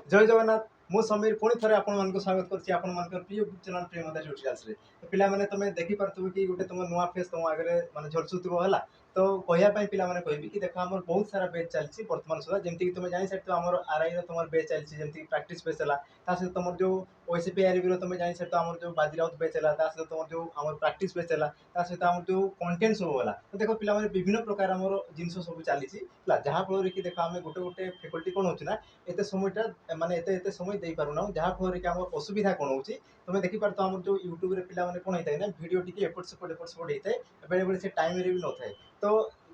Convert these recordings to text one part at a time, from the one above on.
जय जगन्नाथ मु समीर पुणी थे आपको स्वागत कर प्रिय यूट्यूब चैनल प्रेमदा ट्यूटोरियल्स रे तो पिला माने तुम देखि पारथु कि गोटे तुम नुआ फेस तुम आगे माने झलसुथिबो हला तो कहया पई पिला माने कहबी कि देखो हमर बहुत सारा बैच चलछि वर्तमान सुधा जेमति कि तुम जानि सकतो हमर आरआई रो तुम बैच चलछि जेमति कि प्रैक्टिस बैच हला ता से तुम जो ओएसपी आरबी रो तुम जानि सकतो हमर जो बाजीराउत बैच हला ता से तुम जो हमर प्रैक्टिस बैच हला ता से हमर जो कंटेंट सब हला तो देखो पिला माने विभिन्न प्रकार हमर जिंस सब चलीछि ला जहा फल रे कि देखो हम गोटे गोटे फैकल्टी कोन होछि ना एते समयटा माने एते समय दे पारुना जहाँ फल कि आम असुविधा कौन होची तुम देखी पार तो आम जो यूट्यूब रे पिला माने कोन होता है ना वीडियो टिके एपट सेपट होता है बेले बेले से टाइम रे भी न थाए तो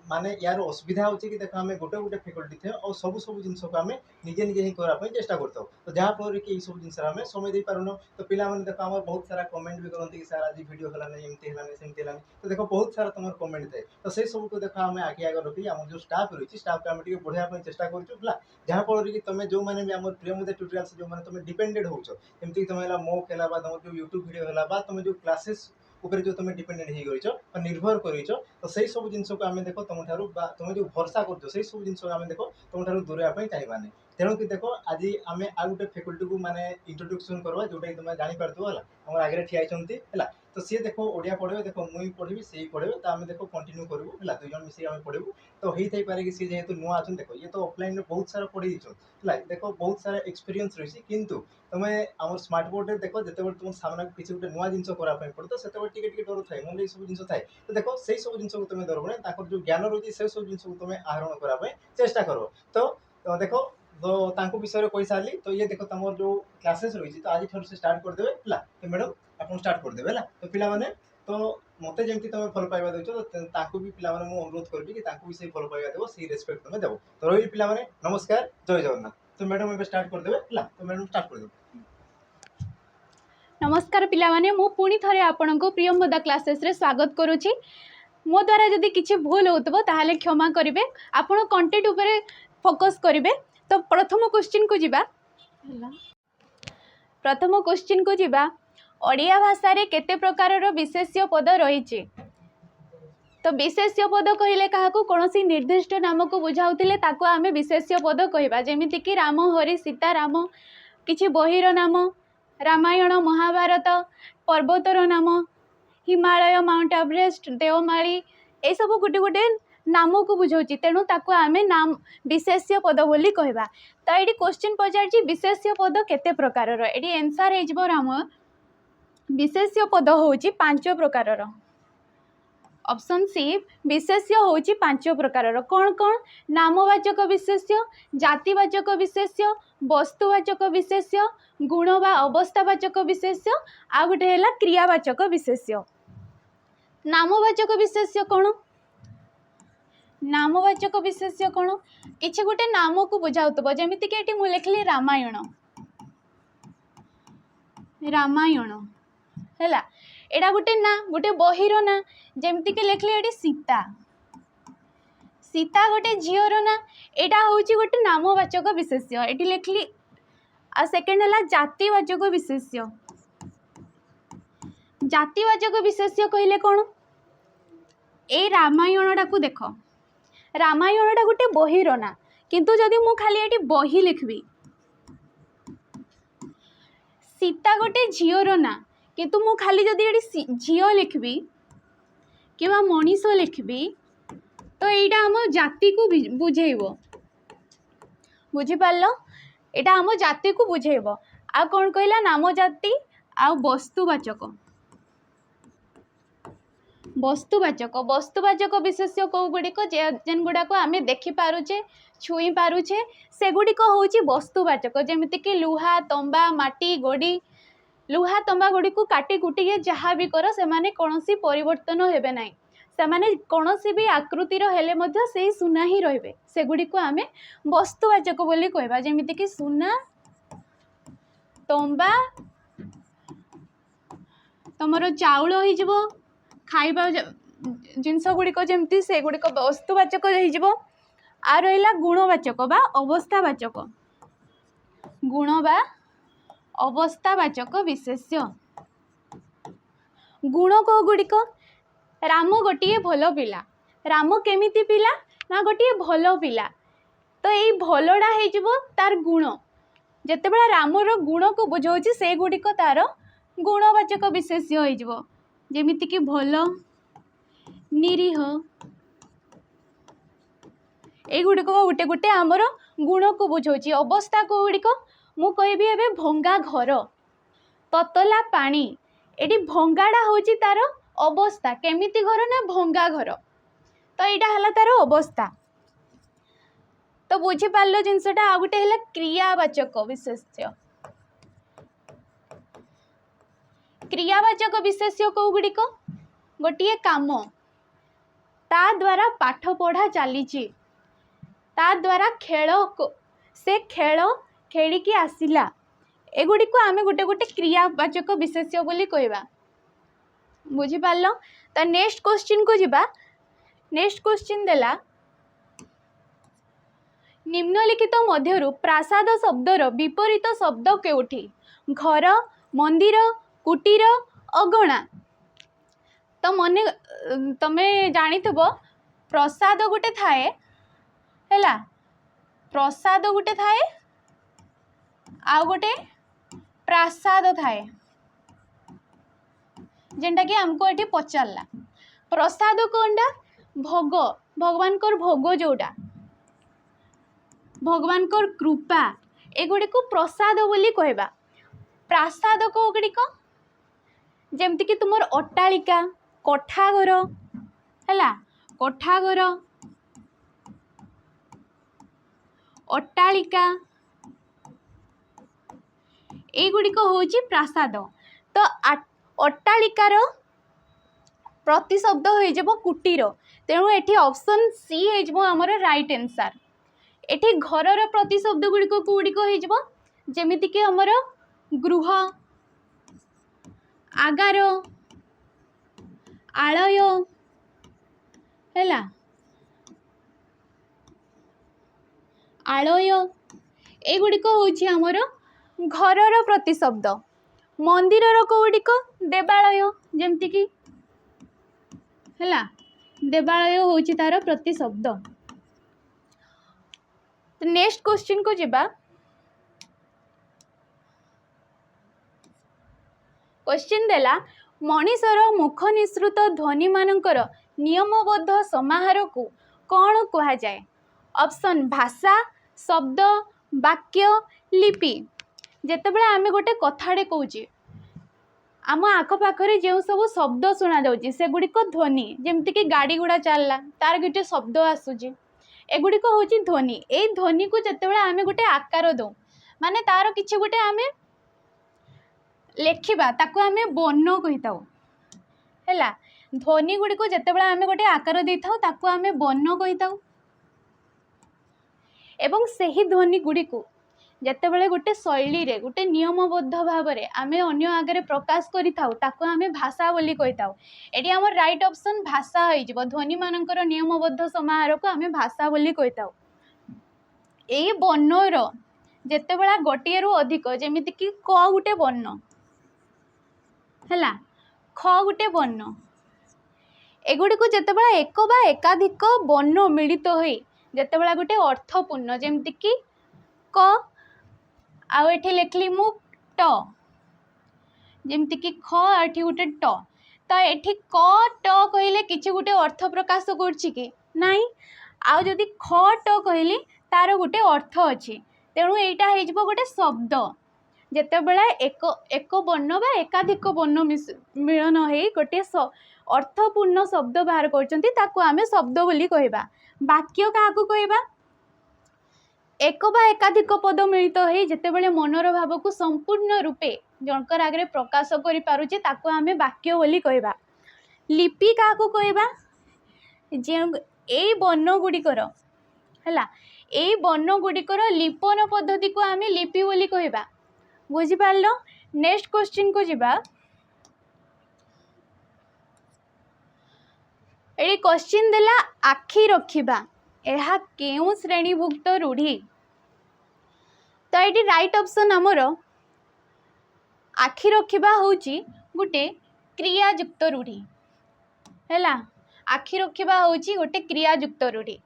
माने यार असुविधा होची कि देखो आम गोटे गोटे फैकल्टी थे और सब सब जिनस को आम निजे निजे ही करा चेष्टा करता तो जहाँ फल कि सब जिन आम समय दे पारुन तो पिला माने देखो आम बहुत सारा कमेंट भी करते कि सर आज वीडियो हलानी एमती हलानी सेमती हलानी तो देखो बहुत सारा तुम कमेंट थे तो से सब को देखो आम आगे आगे रखी आम जो स्टाफ रही स्टाफ को आम बढ़िया चेष्टा करूँ जहाँ फल कि तुम जो मैंने भी आम प्रियमदा ट्यूटोरियल्स जो मैंने तुम डिपेंडेड होचो एमती तुम मोक है तुम जो यूट्यूब वीडियो है तुम जो क्लासेस ऊपर जो तुम डिपेंडेंट हो गई निर्भर कर तो सही सब जिन को आम देख तुम तुम जो भरसा कर सब जिन आम देख तुम दूरवाई चाहिए तेणु कि देख आज आम आ गोटे फैकल्टी को माने इंट्रोडक्शन करवा जोटा तुम जापार है आगे ठियाई है तो सी देख ओडिया पढ़े देख मुई पढ़ी सी पढ़े तो आम देख कंटिन्यू करूँ है दुई जन मिसे आम पढ़ू तो हो पारे कि सी जेहतु नुआ अच्छे देख ये तो ऑफलाइन में बहुत सारा पढ़ी है देख बहुत सारा एक्सपीरियंस रही किंतु तुम्हें आम स्मार्ट बोर्ड देख जो तुम सामना किसी गोटे नुआ जिन कराई पड़े तो से डर थाए मन सब जिन थाए तो देख से सब जिन को तुम डर जो ज्ञान रही है से सब जिन को तुम आहरण कराई चेष्टा कर तो देख तो विषय कही सारी तो ये देख तुम जो क्लासेस रही तो आज थोड़ा से स्टार्ट करदे है तो मैडम आप स्टार्ट करदे है तो पे तो मत जमी तुम भल पाइबा दे तो भी पिला अनुरोध करी कि भी से भल पाइबा देव से रेस्पेक्ट तुम देव तो रही पिला नमस्कार जय जगन्नाथ तो मैडम ए स्टार्ट करदे तो मैडम स्टार्ट कर नमस्कार पिला माने मु पुणी थरे आपनको प्रियमदा क्लासेस रे स्वागत करुछि मो द्वारा जदि किछि भूल होतबो ताहाले क्षमा करिवे आपण कंटेंट ऊपर फोकस करिवे तो प्रथम क्वेश्चन को जिबा प्रथम क्वेश्चन को जिबा ओडिया भाषा रे केते प्रकार रो विशेष्य पद रहिछि तो विशेष्य पद कहले काहाकू कोनोसी निर्दिष्ट नाम को बुझाउतिले ताको आमे विशेष्य पद कहबा जेमिति कि राम हरि सीता राम किछि बहिर नाम रामायण महाभारत पर्वतर नाम हिमालय माउंट एवरेस्ट देवमाली ए सब गोटे गोटे नाम को बुझाऊँ तेणु ताको आमे नाम विशेष्य पद बोली कहबा तो ये क्वेश्चन पचार विशेष्य पद केते प्रकार ये आंसर हो राम विशेष्य पद होची 5 प्रकार ऑप्शन सी विशेष्य होची 5 प्रकार कौन कौन नामवाचक विशेष्य जातिवाचक विशेष्य वस्तुवाचक विशेष्य गुण बा अवस्थावाचक विशेष्य आ गोटे है क्रियावाचक विशेष्य नामवाचक विशेष्य कौन नामवाचक विशेष्य कौन किसी गोटे नाम को बुझाऊब जमीती कि मुझे लिखली रामायण रामायण है एटा गोटे ना गोटे बहिर ना जमीती कि लिखली ये सीता सीता गोटे झीर ना यहाँ हूँ गोटे नामवाचक विशेष्य ये लिखली आ सेकेंड है जातिवाचक विशेष्य जातिवाचक विशेष्य कहले कौन ए रामायणटा को देख रामायणटा गोटे बहिर ना किंतु जदि मु खाली ये बही लिखबी सीता गोटे झीर ना किंतु मु खाली जदि ये झील लिखबी कि मनीष लिखबी तो यहाँ आम जाति को बुझेब बुझीपार यहाँ आम जाति को बुझेब आ कौन कहला नाम जाति आ वस्तुवाचक वस्तुवाचक वस्तुवाचक विशेष्य कौ गुड़िक जेन गुड़ाक आम देखिपारे छुई पारुछे सेगुड़िक हूँ वस्तुवाचक जमीती कि लुहा तंबा माटी गोड़ी लुहा तंबा गोड़ी को काटी कुटी जहाँ भी कर से माने कौनसी परिवर्तन हेबे नहीं से माने कौनसी भी आकृतिर हेले मध्य से सुना ही रहिबे सेगुड़िक आम वस्तुवाचक बोली कहबा जमीती कि सुना तंबा तमर चाउल हो खाइबा जिनस गुड़िक जमती से गुड़िक वस्तुवाचक हो आ रहा गुणवाचक बा अवस्थावाचक गुण बा अवस्थावाचक विशेष्य गुण को गुड़िक राम गोटे भल पिला राम केमिति पिला ना गोटे भल पिला तो यही भलटा हो तार गुण ଯେତେବେଳେ ରାମର ଗୁଣକୁ ବୁଝାଉଛି ସେଗୁଡ଼ିକ ତାର ଗୁଣବାଚକ ବିଶେଷ୍ୟ ହୋଇଯିବ। ଯେମିତିକି ଭଲ, ନିରୀହ, ଏଇଗୁଡ଼ିକ ଗୋଟେ ଗୋଟେ ଆମର ଗୁଣକୁ ବୁଝାଉଛି। ଅବସ୍ଥା କୋଉଗୁଡ଼ିକ ମୁଁ କହିବି ଏବେ ଭଙ୍ଗା ଘର, ତତଲା ପାଣି। ଏଠି ଭଙ୍ଗାଟା ହେଉଛି ତାର ଅବସ୍ଥା। କେମିତି ଘର ନା ଭଙ୍ଗା ଘର, ତ ଏଇଟା ହେଲା ତାର ଅବସ୍ଥା। ତ ବୁଝିପାରିଲ ଜିନିଷଟା। ଆଉ ଗୋଟେ ହେଲା କ୍ରିୟାବାଚକ ବିଶେଷ୍ୟ। କ୍ରିୟାବାଚକ ବିଶେଷ୍ୟ କୋଉଗୁଡ଼ିକ? ଗୋଟିଏ କାମ, ତା ଦ୍ୱାରା ପାଠ ପଢ଼ା ଚାଲିଛି, ତା ଦ୍ୱାରା ସେ ଖେଳ ଖେଳିକି ଆସିଲା, ଏଗୁଡ଼ିକୁ ଆମେ ଗୋଟେ ଗୋଟେ କ୍ରିୟାବାଚକ ବିଶେଷ୍ୟ ବୋଲି କହିବା। ବୁଝିପାରିଲ? ତ ନେକ୍ସଟ କ୍ୱେଶ୍ଚିନ୍ କୁ ଯିବା। ନେକ୍ସଟ କ୍ୱେଶ୍ଚିନ୍ ଦେଲା, ନିମ୍ନଲିଖିତ ମଧ୍ୟରୁ ପ୍ରାସାଦ ଶବ୍ଦର ବିପରୀତ ଶବ୍ଦ କେଉଁଠି? ଘର, ମନ୍ଦିର, କୁଟୀର, ଅଗଣା। ତ ତମେ ଜାଣିଥିବ ପ୍ରସାଦ ଗୋଟେ ଥାଏ ହେଲା, ପ୍ରସାଦ ଗୋଟେ ଥାଏ ଆଉ ଗୋଟେ ପ୍ରାସାଦ ଥାଏ, ଯେନ୍ଟାକି ଆମକୁ ଏଠି ପଚାରିଲା। ପ୍ରସାଦ କ'ଣଟା? ଭୋଗ, ଭଗବାନଙ୍କର ଭୋଗ, ଯୋଉଟା ଭଗବାନଙ୍କର କୃପା, ଏଗୁଡ଼ିକୁ ପ୍ରସାଦ ବୋଲି କହିବା। ପ୍ରାସାଦ କୋଉଗୁଡ଼ିକ? ଯେମିତିକି ତୁମର ଅଟ୍ଟାଳିକା, କୋଠାଘର ହେଲା, କୋଠାଘର, ଅଟ୍ଟାଳିକା, এইଗୁଡ଼ିକ ହେଉଛି ପ୍ରାସାଦ। ତ ଅଟ୍ଟାଳିକାର ପ୍ରତିଶବ୍ଦ ହୋଇଯିବ କୁଟୀର। ତେଣୁ ଏଠି ଅପସନ୍ ସି ହେଇଯିବ ଆମର ରାଇଟ୍ ଆନ୍ସର୍। ଏଠି ଘରର ପ୍ରତିଶବ୍ଦ ଗୁଡ଼ିକ କୋଉଗୁଡ଼ିକ ହେଇଯିବ? ଯେମିତିକି ଆମର ଗୃହ, ଆଗାର, ଆଳୟ ହେଲା, ଆଳୟ, ଏଗୁଡ଼ିକ ହେଉଛି ଆମର ଘରର ପ୍ରତିଶବ୍ଦ। ମନ୍ଦିରର କୋଉଗୁଡ଼ିକ? ଦେବାଳୟ, ଯେମିତିକି ହେଲା, ଦେବାଳୟ ହେଉଛି ତାର ପ୍ରତିଶବ୍ଦ। ନେକ୍ସଟ କ୍ୱେଶ୍ଚିନ୍ କୁ ଯିବା। क्वेश्चन देला, मनीषर मुख निसृत ध्वनि मानकर नियमबद्ध समाहार को कौन कहा जाए? ऑप्शन भाषा, शब्द, वाक्य, लिपि। जेतेबेले आमे गोटे कथाटे कहूचे, आम आखपाखरे जो सब शब्द शुणा जाउची सेगुड़िक ध्वनि। जेमती गाड़ी गुड़ा चलला तार गोटे शब्द आसूची, एगुड़िक होची ध्वनि। ए ध्वनि को जेतेबेले आमे गोटे आकार दो, माने तार किछि गोटे आमे लेखिबा, ताको आमे बन्न कहिताउ हैला। ध्वनि गुड़ी को जेतेबेले आमे गोटे आकार देइथाउ ताको आमे बन्न कहिताउ। एवं सही ध्वनि गुड़ी को जेतेबेले गोटे शैली रे गोटे नियमबद्ध भाव में आमे अन्य आगे प्रकाश करिथाउ ताको आमे भाषा बोली कहिताउ। एटी हमर राइट ऑप्शन भाषा होई जिवो। ध्वनि मानकर नियमबद्ध समाहार को आमे भाषा बोली कहिताउ। एई बन्नर जेतेबेला गोटिए रु अधिक, जेमिति कि क गुटे बन्न हैला, ख गुटे बन्न, एगुड़ी को जेतेबेला एक बा एकाधिक बन्न मिलित होई जेतेबेला गोटे अर्थपूर्ण, जेमिति कि क आउ एठी लेखली मु ट, जेमिति कि ख एठी गोटे ट। तो एठी क ट कहिले किछि गोटे अर्थ प्रकाश करछि कि नाही? आउ जदि ख ट कहिली तार गोटे अर्थ अछि। तेणु एटा हे जिवो गोटे शब्द। जेतेबेला एक बर्ण बा एकाधिक बर्ण मिलन हे गोटे अर्थपूर्ण शब्द बाहर करचंती ताकू आमे शब्द बोली कहबा। वाक्य काहाकू कहबा? एक बा एकाधिक पद मिलित हो जेतेबेले मनर भाव को संपूर्ण रूपे जनकर आगे प्रकाश करि पारुचे ताकू आमे वाक्य बोली कहबा। लिपि काहाकू कहबा? जे एई बर्ण गुड़िकर हैला, एई बर्ण गुड़िकर लिपन पद्धति को आमे लिपि बोली कहबा। बुझी पारलो? नेक्स्ट क्वेश्चन को जिबा। एडी क्वेश्चन देला, आखि रखिबा एहा केउ श्रेणीभुक्त रूढ़ी? तो ये राइट ऑप्शन आमर आखि रखिबा होची गोटे क्रियायुक्त रूढ़ी हैला। आखि रखिबा होची गोटे क्रियायुक्त रूढ़ी।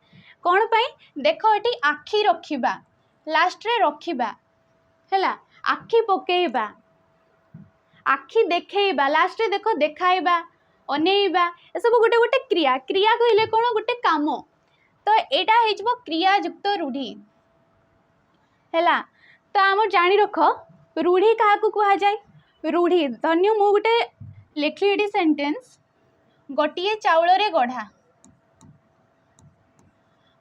कौन पाई? देख एटी आखि रखिबा लास्ट रे रखिबा ହେଲା आखि पकेइबा आखि देखैबा लास्ट रे देख देखाइबा अनेइबा ए सब गोटे गोटे क्रिया क्रिया कहले कोन गोटे काम तो एटा हेजबो क्रिया युक्त रूढ़ी हैला तो आम जानी रख रूढ़ी क्या कह जाए रूढ़ी धन्य मु गोटे लिखली एटी सेंटेंस गोटिए चाउल रे गढ़ा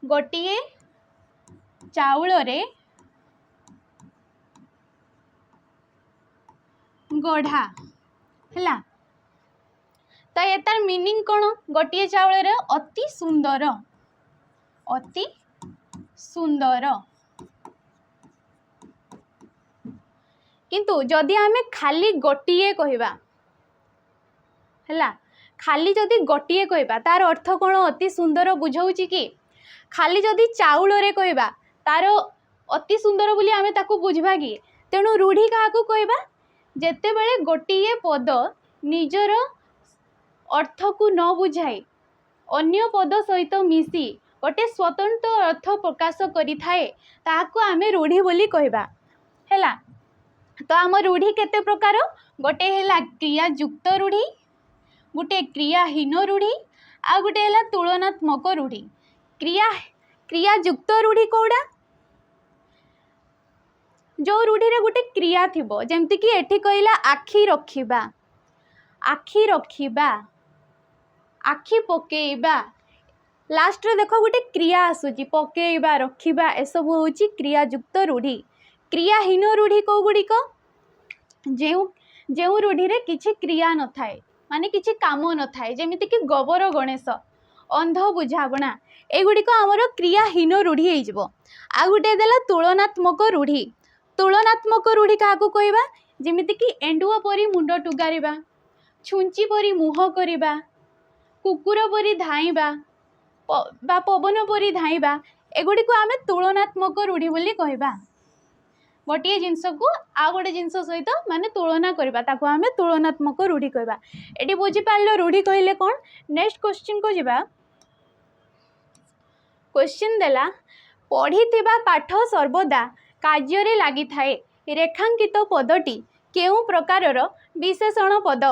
गोटिए चाउल रे गढ़ा हैला तो ये तार मीनिंग कौन गोटिए चाउल रे अति सुंदर किंतु जदि आमे खाली गोटिए कहबा हैला खाली जदि गोटिए कहबा तार अर्थ कौन अति सुंदर बुझाउची कि खाली जदि चाउल रे कहबा तार अति सुंदर बोली आमे ताकू बुझबा कि तेणु रूढ़ी क्या कहबा जेते बेले गोटिए पद निजर अर्थ को न बुझाई अन्य पद सहित मिसी गोटे स्वतंत्र अर्थ प्रकाश करि थाए ताकू आमे रूढ़ी बोली कहबा हैला तो आम रूढ़ी केते प्रकार गोटे हैला क्रिया युक्त रूढ़ी गोटे क्रियाहीन रूढ़ी आ गोटे हैला तुलनात्मक रूढ़ी क्रिया युक्त रूढ़ी कौड़ा जो रूढ़ी रे गोटे क्रिया थिबो जेमति कि एठी कहला आखि रखिबा आखि पकेइबा लास्ट रे देखो गोटे क्रिया आसुची पकेइबा रखिबा ए सब होची क्रिया युक्त रूढ़ी क्रियाहीन रूढ़ी को गुड़िक जो रूढ़ी रे किछि क्रिया न थाए माने किछि काम न थाए जेमिति कि गोबर गणेश अंध बुझाबणा एगुड़िक आमर क्रियाहीन रूढ़ी होइजबो आ गोटे देला तुलनात्मक रूढ़ी क्या कहबा जेमिति कि एंडुआ परी मुंड टुगारिबा छुंची परी मुह करिबा कुकुर परी धाइबा बा पवन परी धाइबा एगुड़ी को आमे तुलनात्मक रूढ़ी बोली कहबा गोटे जिनस को आ गोटे जिनस सहित माने तुलना करबा ताको आमे तुलनात्मक रूढ़ी कहबा एटी बुझी पारलो रूढ़ी कहले कोन नेक्स्ट क्वेश्चन को जिबा क्वेश्चन देला पढ़िथिबा पाठ सर्वदा कार्य रे लागि थाए रेखांकित पदटी केउ प्रकारर विशेषण पद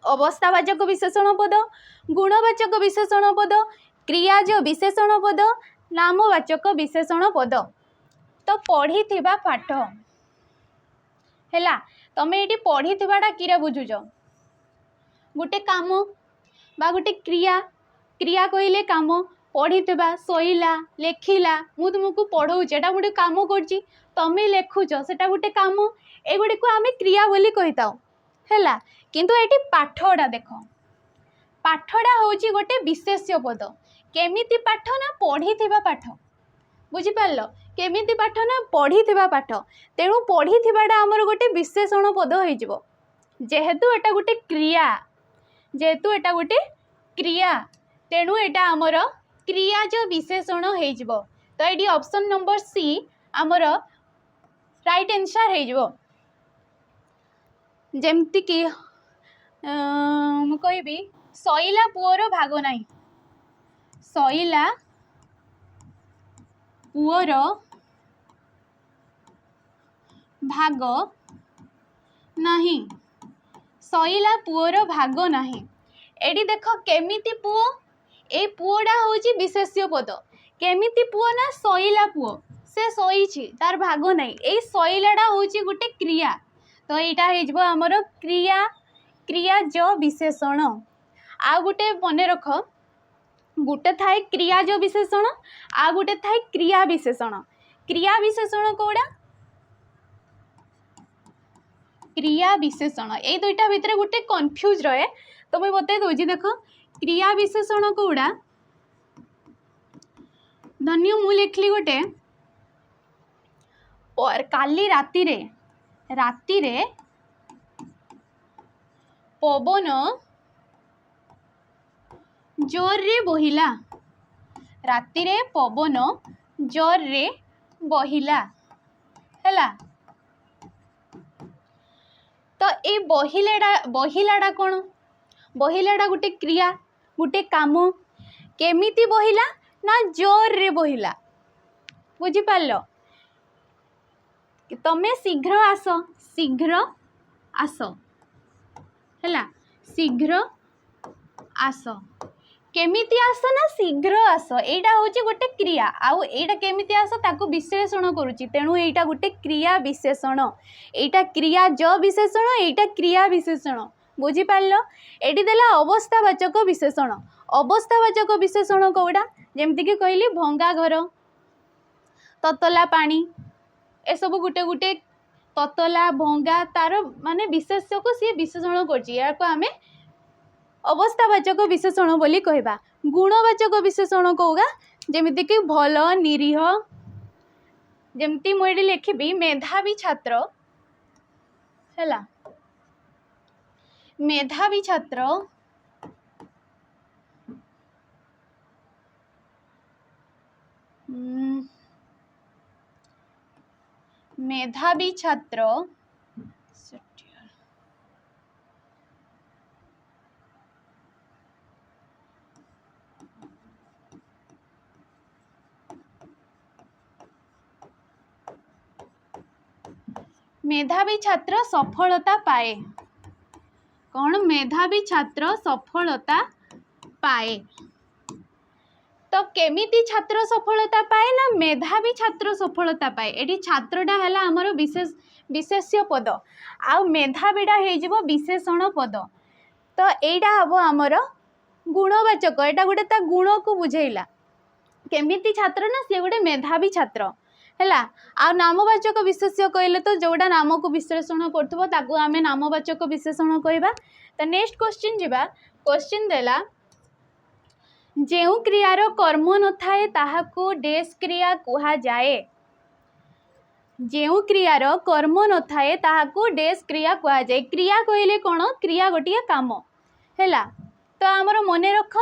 अवस्थावाचक विशेषण पद गुणवाचक विशेषण पद क्रियाज विशेषण पद नामवाचक विशेषण पद तो पढ़िथिबा पाठ हैला तमे एटी पढ़िथिबाटा किरा बुझुज गोटे काम बा गोटे क्रिया क्रिया कहले काम पढ़िथिबा सोइला लेखिला मु तुमको पढ़ौचे एटा गोटे काम करची तमे लेखुच सेटा गोटे काम एगुड़ी को आमे क्रिया बोली कहिताओ हैला किंतु एटी पाठड़ा देख पाठड़ा होची गोटे विशेष्य पद केमिति पाठ ना पढ़िथिबा पाठ बुझी पारलो केमिति पाठ ना पढ़िथिबा पाठ तेणु पढ़िथिबाटा हमर गोटे विशेषण पद होई जिवो जेहेतु एटा गोटे क्रिया तेणु एटा हमर क्रियाज विशेषण होई जिवो तो एटी ऑप्शन नंबर सी हमर राइट आंसर होई जिवो जेमति कि मु कहबी सईला पुअर भाग नाही सईला पुअर भाग नाही सईला पुअर भाग नाही एडी देख केमिति पुओ ए पुओडा होची विशेष्य पद केमिति पुओ ना सईला पुओ से सईची तार भाग नाही ए सईलाडा होची गोटे क्रिया तो यहाँ हो आमर क्रियाज विशेषण आ गोटे मन रख गोटे थाए क्रियाज विशेषण आ गोटे थाए क्रिया विशेषण कौड़ा क्रिया विशेषण ये दुईटा भितर गोटे कन्फ्यूज रहे तो मुझे बता दूसरी देख क्रिया विशेषण कौड़ा धन्य मु लिखली गोटे काली राति रे पवन जोर रे बहिला राति रे पवन जोर रे बहिला हैला तो ये बहिलाडा कौन बहिलाडा गोटे क्रिया गोटे काम केमिति बहिला ना जोर रे बहिला बुझी पारलो तमे शीघ्र आस, शीघ्र आस हैला, शीघ्र आस। केमिति आस ना शीघ्र आस, एटा होची गोटे क्रिया आउ एटा केमिति आस ताको विशेषण करूची, तेणु एटा गोटे क्रिया विशेषण, एटा क्रिया ज विशेषण, एटा क्रिया विशेषण। बुझी पारलो, एटी देला अवस्थावाचक विशेषण। अवस्थावाचक विशेषण कोडा जेमति कि कहली भंगा घर, ततला पानी, ए सब गुटे गुटे ततला भंगा तार माने विशेष्य को सी विशेषण करची, या को हमें अवस्थावाचक विशेषण बोली कहबा। गुणवाचक विशेषण कहूगा जेमिति कि भल, निरीह, जेमति मु एटी लिखिबी मेधावी छात्र हैला, मेधावी छात्र, मेधावी छात्र, मेधावी छात्र सफलता पाए। कौन मेधावी छात्र सफलता पाए, तो केमिति छात्र सफलता पाए ना मेधावी छात्र सफलता पाए। एटी छात्रटा है आमर विशेष्य पद आउ मेधावीटा हो विशेषण पद, तो यहीटा हम आमर गुणवाचक, एटा गोटे ता गुण को बुझेला। केमिति छात्र ना सी गोटे मेधावी छात्र हैला। आ नामवाचक विशेष्य कहले तो जोड़ा नाम को विश्लेषण करथबो ताकू आमे नामवाचक विशेषण कहबा। तो नेक्स्ट क्वेश्चन जिबा, क्वेश्चन देला जेउ क्रियार कर्म न थाए ताहाकू डेस क्रिया कुहा जाए। जेउ क्रियार कर्म न थाए ताहाकू डेस क्रिया कुहा जाए। क्रिया कहले कोन, क्रिया गोटिया काम हैला। तो आमर मने रख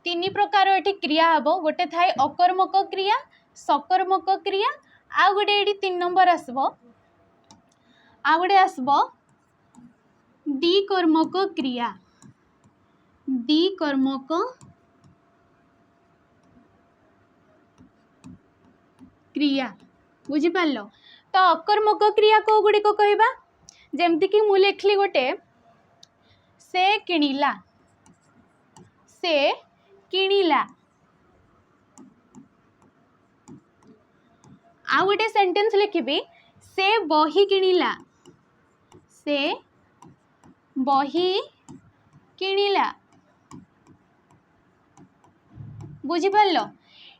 तीन प्रकार एठी क्रिया हबो, गोटे थाए अकर्मक क्रिया, सकर्मक क्रिया, आ गोटे एठी 3 नंबर आसबो, आ गोटे आसबो द्विकर्मक क्रिया, द्विकर्मक क्रिया। बुझी पारलो, तो अकर्मक क्रिया को गुडी को कहबा, जेमति कि मु लिखली गोटे से किणिला, से किणिला। आ गोटे सेंटेंस लिखिबी से बही किणिला, से बही किणिला। बुझी पारलो,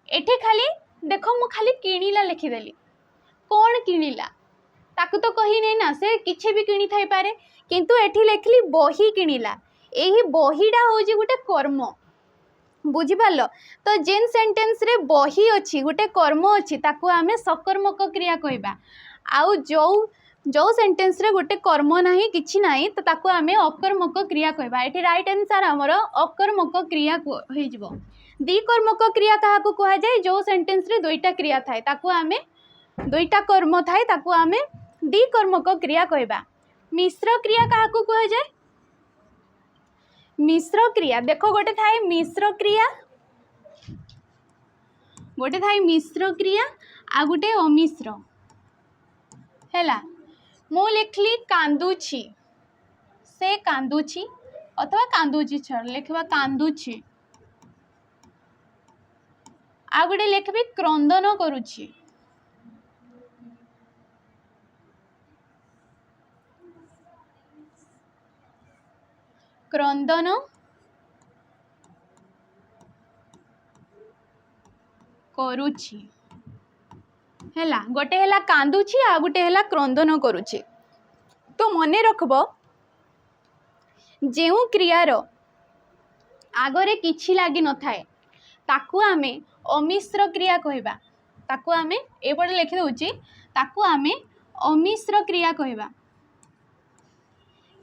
एठी खाली देखो मु खाली किणिला लिखिदेली, कौन किणिला ताकू तो कही नहीं ना, से किछि भी किणी थाई पारे, किंतु एठी लिखली बही किणिला। एही बहीटा होजी गोटे कर्म। बुझी पारलो, तो जेन सेंटेंस रे बही अछि गोटे कर्म अछि ताकू आमे सकर्मक क्रिया कहबा। आउ जो सेंटेंस रे गोटे कर्म नाही किछि नाही तो ताकू आमे अकर्मक क्रिया कहबा। एठी राइट आंसर हमर अकर्मक क्रिया होई जिवो। द्विकर्मक क्रिया काहाकू कहा जाय, जो सेंटेंस रे दुईटा क्रिया थाए ताकू आमे, दुईटा कर्म थाए ताकू आमे द्विकर्मक क्रिया कहबा। मिश्र क्रिया काहाकू कहा जाय, मिश्र क्रिया देखो गोटे थाए मिश्र क्रिया, गोटे थाए मिश्र क्रिया आ गोटे अमिश्र हैला। मु लिखली कांदुछि, से कांदुछि अथवा कांदुछि छर लिखबा कांदुछि। आ गोटे लिखबी क्रंदन करुछि, क्रंदन करुछि हैला। गोटे हैला कांदुछि आ गोटे हैला क्रंदन करुछि। तो मने रखबो जेउ क्रियार आगरे किछि लागी न थाए ताकू आमे अमिश्र क्रिया कहबा। ताकू आमे एपटे लिखि दउछि, ताकू आमे अमिश्र क्रिया कहबा।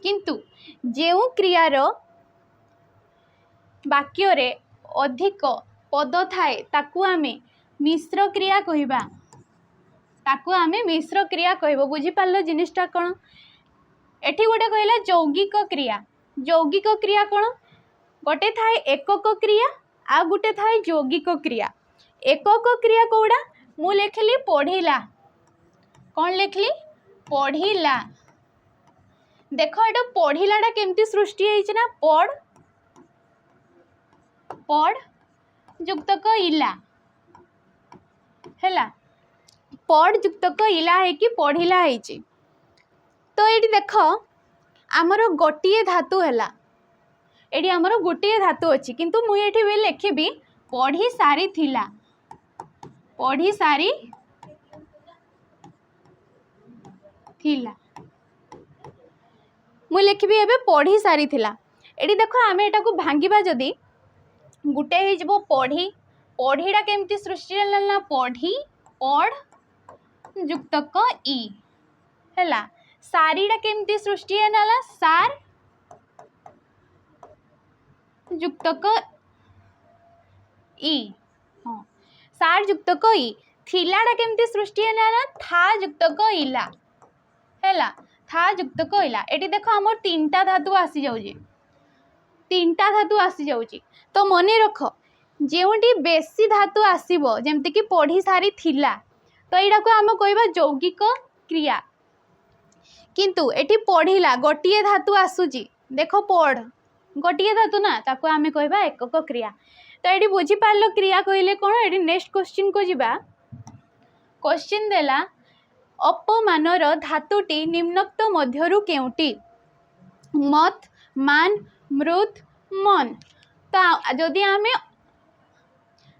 किंतु जेउ क्रियार वाक्य रे अधिक पद थाए ताकू आमे मिश्र क्रिया कहबा, ताकू आमे मिश्र क्रिया कहबो। बुझी पारलो जिनिसटा कोन, एठी गोटे कहला यौगिक क्रिया। यौगिक क्रिया कोन, गोटे थाए एकक क्रिया आ गोटे थाए यौगिक क्रिया। एकक क्रिया कोडा मु लिखली पढ़िला, कौन लिखली पढ़िला देख एटा पढ़िलाटा केमती सृष्टि होइछि ना पढ़ पढ़ जुक्तक इला हैला पढ़ जुक्तक इला है कि पढ़िला है तो ये देख आमर गोटे धातु है ये आमर गोटे धातु अच्छी किंतु मुझे भी लिखी पढ़ी सारी थिला पढ़ी सारी थिला मु लिखी एबे पढ़ी सारी थिला ये देख आम एटा को भांगिबा जदी गुटे हो पढ़ी पढ़ीटा केमती सृष्टि ना पढ़ी पढ़ जुक्तक इ हैला सारीटा केमती सृष्टि है ना सार जुक्तक इ हाँ सार जुक्तक इ थिलाटा केमती सृष्टि है ना था जुक्तक इला हैला था जुक्तक इला एटी देख आमर तीनटा धातु आसी जाउजी तीनटा धातु आसी जाउजी तो मने रख जेउटी बेसी धातु आसीबो जेमति कि पढ़ी सारी थिला तो यहाँ को आम कहवा यौगिक क्रिया किंतु एटी पढ़िला गोटे धातु आसूची देख पढ़ गोटे धातु ना ताको आम कहवा एकक क्रिया तो ये बुझीपार क्रिया कहले कौन ये नेक्स्ट क्वेश्चन को जीवा क्वेश्चन देला अपमानर धातुटी निम्नोक्त मध्यरु केउटी मत मान मृत मन तो जदि आम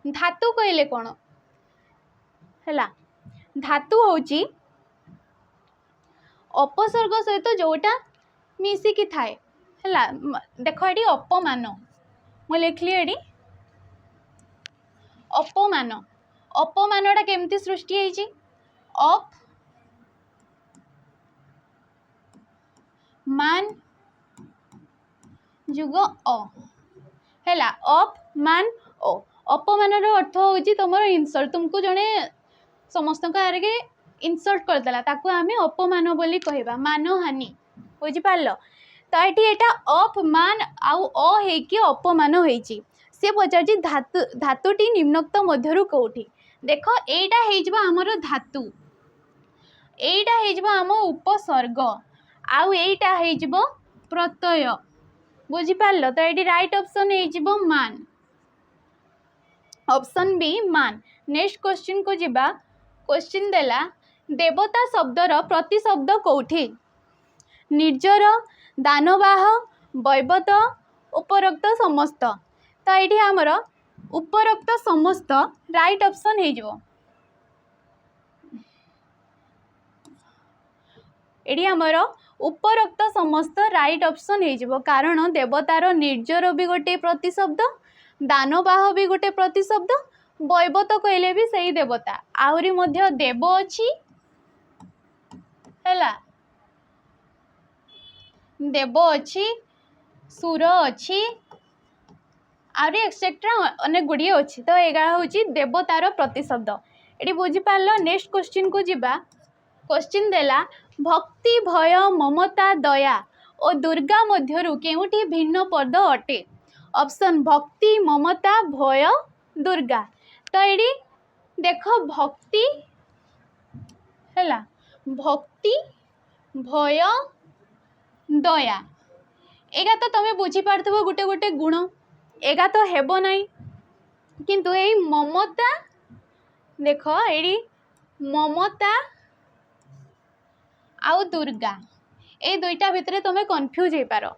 धातु कहले कौन है धातु होची अपसर्ग सहित जोटा मिसिकी थाए है देख ये अपमान मु लिखली ये अपमान अपमानटा केमती सृष्टि होइछि अप मान जुग अ हैला अप मान ओ अपमानर अर्थ होची तुम इनसल्ट तुमको जड़े समस्त आगे इनसल्ट करदेला ताकू आम अपमान बोली कहबा मानहानि बुझिपार तो ये अप मान आउ अ अपमान होइछि से पचार धातु धातुटी निम्नोक्त मध्यरु कौटी देख एटा हेइजबा हमर धातु एटा हेइजबा आम उपसर्ग आउ एटा हेइजबो प्रत्यय बुझिपार तो ये राइट ऑप्शन हेइजबो मान ऑप्शन बी मान नेक्स्ट क्वेश्चन को जीवा क्वेश्चन देला देवता शब्दर प्रतिशब्द कौठी निर्जर दानवाह बैबत उपरोक्त समस्त तो ये आमर उपरोक्त समस्त राइट ऑप्शन हो ये आमर उपरोक्त समस्त राइट ऑप्शन हो कारण देवतार निर्जर भी गोटे प्रतिशब्द दानवाह भी गोटे प्रतिशब्द बैबत कहले भी सही देवता आहरी मध्य देव अच्छी हैला देव अच्छी सुर अच्छी आहरी एक्सेट्रा अनेक गुड़िए अच्छी तो यहाँ हूँ देवतार प्रतिशब्द ये बुझीपार नेक्स्ट क्वेश्चन को जीवा क्वेश्चन देला भक्ति भय ममता दया और दुर्गा मध्यरु केउठी भिन्न पद अटे ऑप्शन भक्ति ममता भय दुर्गा तो ये देख भक्ति हैला भक्ति भय दया एगा तो तुम्हें बुझी पारथबो गोटे गोटे गुण एगा तो हेबो नहीं किंतु ये ममता देख ये ममता आउ दुर्गा ए दुईटा भितर तुम कन्फ्यूज हो पार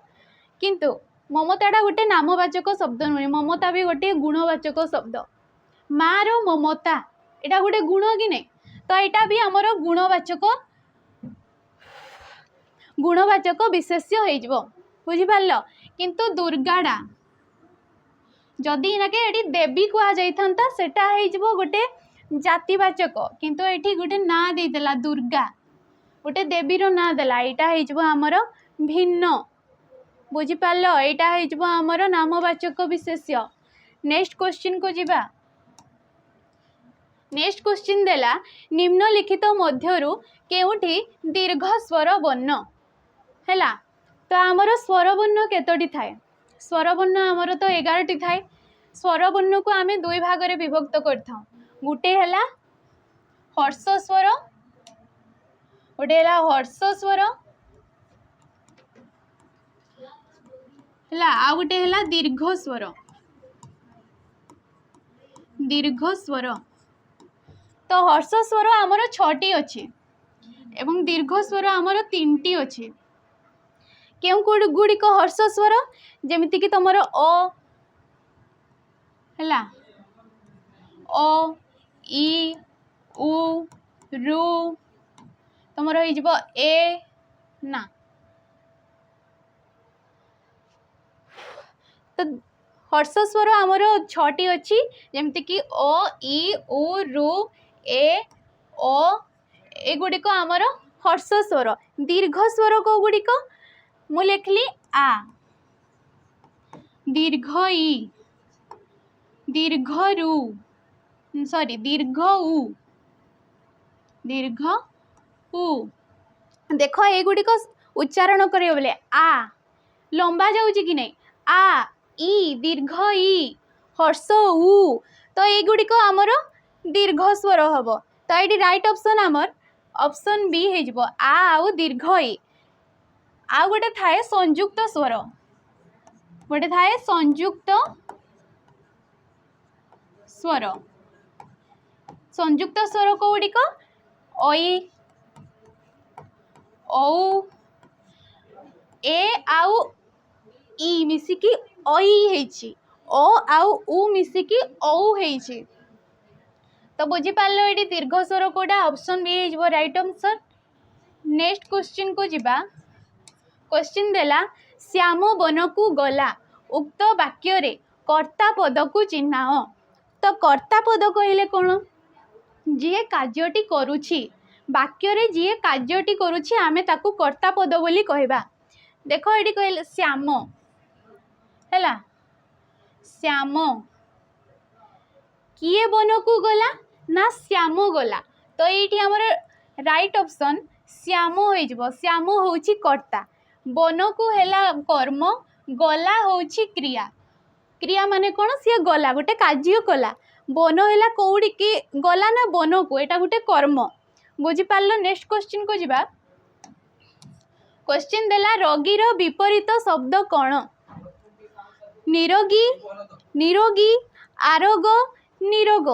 किंतु ममताटा गोटे नामवाचक शब्द नुहे ममता भी गोटे गुणवाचक शब्द मार ममता यहाँ गोटे गुण कि नहीं तो यहाँ भी आमर गुणवाचक विशेष्य हो बुझिपार किंतु दुर्गाटा जदि ये देवी कहुता सेटा गोटे जातिवाचक किंतु ये गोटे ना देदेला दुर्गा गोटे देवीर ना देला यहाँ आमर भिन्न बुझिपार यहाँ आमर नामवाचक विशेष्य नेक्स्ट क्वेश्चन को जीवा नेक्स्ट क्वेश्चन देला निम्नलिखित मध्यरु केउठी दीर्घ स्वर वर्ण हैला तो आमर स्वर वर्ण केतोटी थाए स्वर वर्ण आमर तो 11टी थाए स्वर वर्ण को आम दुई भाग में विभक्त करथां गुटे हैला हर्ष स्वर गोटे है हर्ष स्वर है आ गोटे है दीर्घ स्वर तो हर्ष स्वर आमर 6टी अच्छी एवं दीर्घ स्वर आमर 3टी अच्छी केउ गुड़िक हर्ष स्वर जमीती कि तुम अ है अ इ उ रु तुम ए ना तो हर्ष स्वर आमर 6टी अच्छी जमती कि अ इ उ रु ए ओ एगुड़िक आमर हर्ष स्वर दीर्घ स्वर को गुड़िक मु लिखली आ दीर्घ इ दीर्घ रु सॉरी दीर्घ उ देख एगुड़िक उच्चारण करियो बोले आ लंबा जाऊँ कि नहीं आ इ दीर्घ इ हर्ष उ तो एगुड़िक आमर दीर्घ स्वर हम तो ये राइट ऑप्शन आमर ऑप्शन बी हो आ आउ दीर्घ इ आ गोटे थाए संयुक्त स्वर गोटे थाए संयुक्त स्वर को गुड़िक ओई औ ए आउ इ मिसिकी ओई हेछि ओ आउ उ मिसिकी औ हेछि तो बुझी पारलो एडी दीर्घ स्वर कोडा ऑप्शन बी हेजबो राइट आंसर। नेक्स्ट क्वेश्चन को जिबा क्वेश्चन देला श्याम वन को गला उक्त वाक्य रे कर्ता पद को चिन्हाओ तो कर्ता पद कहले कोन जी कार्यटी करुछि वाक्य रे जी कार्यटी करुछि आमे ताकू कर्ता पद बोली कहबा देखो एडी कहले श्याम हैला श्याम किए वन को गला ना श्याम गला तो ये आमर राइट ऑप्शन श्याम हो श्याम होउछि कर्ता वन को हैला कर्म गला होउछि क्रिया क्रिया माने कौन सी गला गोटे कार्य कला वन है कौड़ी की गला ना वन को एटा गोटे कर्म बुझीपार। नेक्स्ट क्वेश्चन को जिबा क्वेश्चन देला रोगीर विपरीत शब्द कौन निरोगी निरोगी आरोग निरोग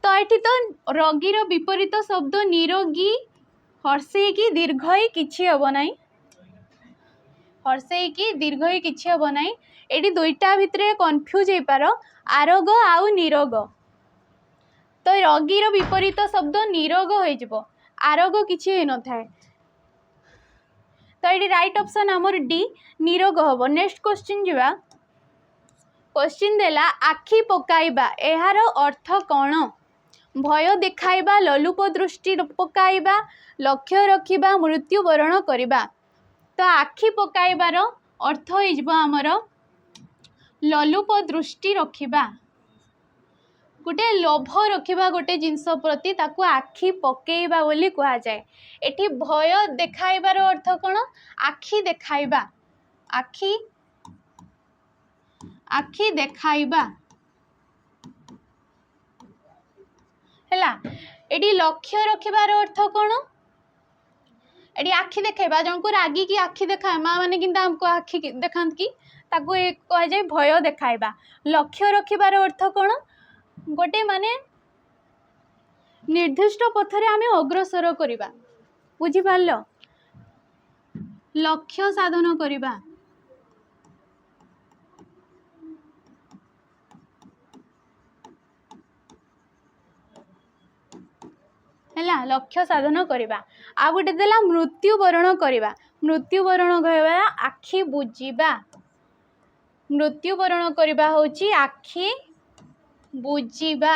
तो ये तो रोगीर विपरीत शब्द निरोगी हर्षे की दीर्घ किछि हबो नाही हर्षे की दीर्घ किछि हबो नाही एटी दुईटा भितरे कन्फ्यूज हो पार आरोग आउ निरोग तो रोगीर विपरीत शब्द निरोग हो आरोग किछि न थाए तो ये राइट ऑप्शन आमर डी निरोग हम। नेक्स्ट क्वेश्चन जीवा क्वेश्चन देला आखि पकाइबा एहार अर्थ कौन भय देखाइबा ललुप दृष्टि पकाइबा लक्ष्य रखिबा मृत्युवरण करिबा तो आखि पकाइबार अर्थ हो आमर ललुप दृष्टि रखिबा गोटे लोभ रखिबा गोटे जिनस प्रति ताकू आखि पकेइबा बोली कहा जाए एठी भय देखाइबार अर्थ कौन आखि देखाइबा आखि आखि देखाइबा हैला एटी लक्ष्य रखिबार अर्थ कौन एटी आखि देखाइबा जन को रागी की आखि देखाए माँ माने किंतु हमको आखि देखांत की ताकू कह जाए भय देखाइबा लक्ष्य रखिबार अर्थ कौन गोटे माने निर्दिष्ट पथरे आमे अग्रसर करिबा बुझी पारलो लक्ष्य साधन करिबा हैला लक्ष्य साधन करिबा आ गोटे देला मृत्युवरण करिबा मृत्युवरण कहबा आखि बुझिबा मृत्युवरण करिबा होची आखि बुझिबा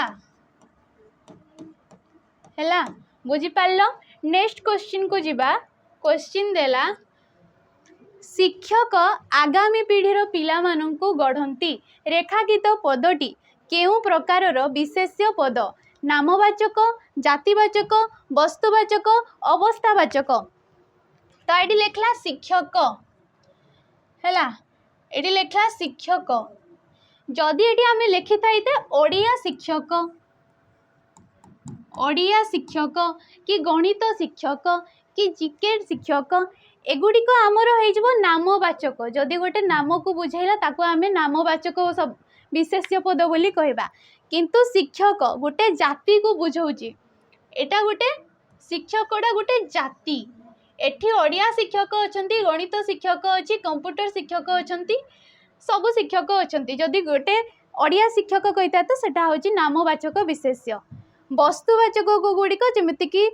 हैला बुझी पारलो। नेक्स्ट क्वेश्चन को जिबा क्वेश्चन देला शिक्षक आगामी पीढ़ीर पिला माननकु गढ़ंती रेखांकित पदटी केउ प्रकारर विशेष्य पद नामवाचक जातिवाचक वस्तुवाचक अवस्थावाचक तो ये लिखला शिक्षक हैला ये लिखला शिक्षक जदि ये आम लिखि था ओडिया शिक्षक कि गणित शिक्षक कि जिके शिक्षक एगुड़िक आमर हो नामवाचक जदि गोटे नाम को बुझेला ताको आमे नामवाचक सब विशेष्य पद बोली कहबा किंतु शिक्षक गोटे जाति को बुझाऊँची एटा गोटे शिक्षकटा गोटे जाति एठी ओडिया शिक्षक अछंती गणित शिक्षक अछि कंप्यूटर शिक्षक अछंती सब शिक्षक अछंती जदि गोटे ओडिया शिक्षक कहिता तो सेटा होची नामवाचक विशेष्य वस्तुवाचक गुड़िक जमिति कि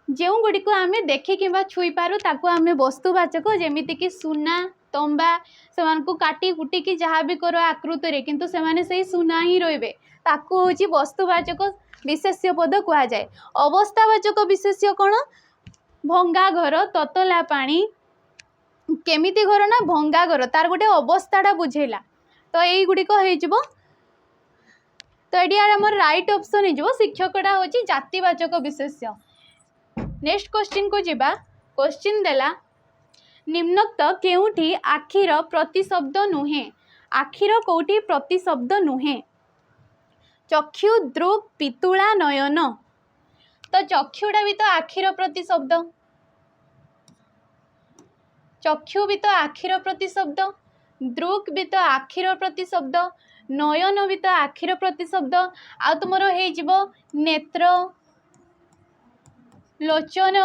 जो गुड़िक आम देखी कि छुई पारू ताकू आम वस्तुवाचक जमिति कि सुना तंबा से काटी कुटी कि जहाँ भी कर आकृति किंतु से सुना ही रे ताकू हूँ वस्तुवाचक विशेष्य पद कहुए। अवस्थावाचक विशेष्य कौन भंगा घर ततला पानी केमिति घर ना भंगा घर तार गोटे अवस्थाटा बुझेला तो यही गुड़िक हो तो ये आम राइट ऑप्शन हो शिक्षकटा हूँ जातिवाचक विशेष्य। नेक्स्ट क्वेश्चन को जीवा क्वेश्चन देला निम्नोक्त केउठी आखिर प्रतिशब्द नुहे आखिर कौटी प्रतिशब्द नुहे चक्षु दृक् पितुला नयन तो चक्षुटा भी तो आखिर प्रतिशब्द चक्षु भी तो आखिर प्रतिशब्द दृक् भी तो आखिर प्रतिशब्द नयन भी तो आखिर प्रतिशब्द आ तुमर हो नेत्र लोचन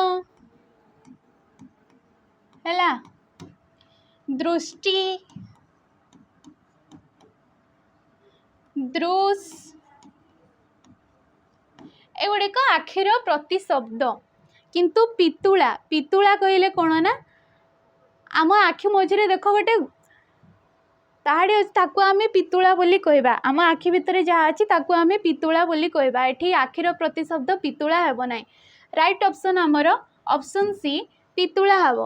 है दृष्टि दृश एगुड़िक आखिर प्रतिशब्द किंतु पितुला पितुला कहले कौन ना आम आखि मझे देख गोटे ताहाड़ी ताकू आम पितुला बोली कहबा आम आखि भितर जहाँ अच्छी ताकू आम पितुला बोली कहबा एठी आखिर प्रतिशब्द पितुला हेब ना राइट ऑप्शन आमर ऑप्शन सी पितुला हेब।